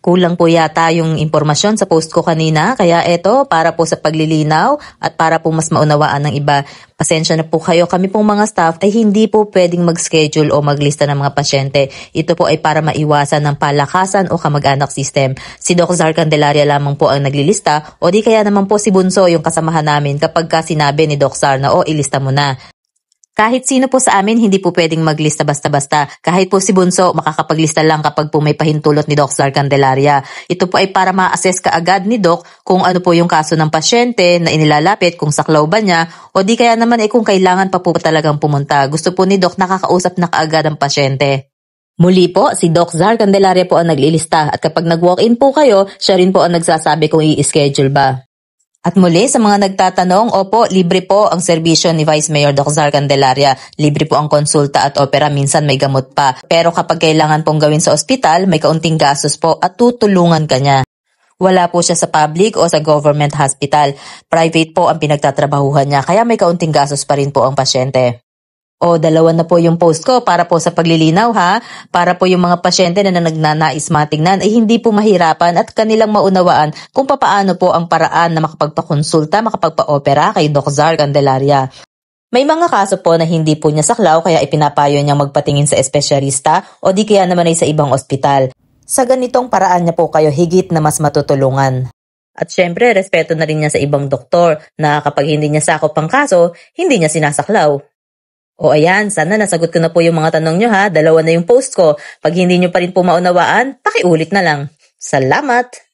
Kulang po yata yung impormasyon sa post ko kanina, kaya eto para po sa paglilinaw at para po mas maunawaan ng iba. Pasensya na po kayo, kami pong mga staff ay hindi po pwedeng mag-schedule o maglista ng mga pasyente. Ito po ay para maiwasan ng palakasan o kamag-anak system. Si Doc Zar Candelaria lamang po ang naglilista o di kaya naman po si Bunso yung kasamahan namin kapag ka sinabi ni Doc Zar na ilista mo na. Kahit sino po sa amin hindi po pwedeng maglista basta-basta. Kahit po si Bunso makakapaglista lang kapag po may pahintulot ni Doc Zar Candelaria. Ito po ay para ma-assess kaagad ni Doc kung ano po yung kaso ng pasyente na inilalapit, kung saklaw ba niya o di kaya naman kung kailangan pa po talagang pumunta. Gusto po ni Doc nakakausap na kaagad ang pasyente. Muli po, si Doc Zar Candelaria po ang naglilista at kapag nag-walk-in po kayo, siya rin po ang nagsasabi kung i-schedule ba. At muli, sa mga nagtatanong, opo, libre po ang serbisyo ni Vice Mayor Doc Zar Candelaria. Libre po ang konsulta at opera, minsan may gamot pa. Pero kapag kailangan pong gawin sa ospital, may kaunting gastos po at tutulungan ka niya. Wala po siya sa public o sa government hospital. Private po ang pinagtatrabahuhan niya, kaya may kaunting gastos pa rin po ang pasyente. Dalawa na po yung post ko para po sa paglilinaw ha. Para po yung mga pasyente na nagnanais matingnan ay hindi po mahirapan at kanilang maunawaan kung papaano po ang paraan na makapagpakonsulta, makapagpa-opera kay Doc Zar Candelaria. May mga kaso po na hindi po niya saklaw kaya ipinapayo niyang magpatingin sa espesyalista o di kaya naman ay sa ibang ospital. Sa ganitong paraan niya po kayo higit na mas matutulungan. At syempre, respeto na rin niya sa ibang doktor na kapag hindi niya sakop ang kaso, hindi niya sinasaklaw. Ayan, sana nasagot ko na po yung mga tanong nyo ha. Dalawa na yung post ko. Pag hindi nyo pa rin po maunawaan, pakiulit na lang. Salamat!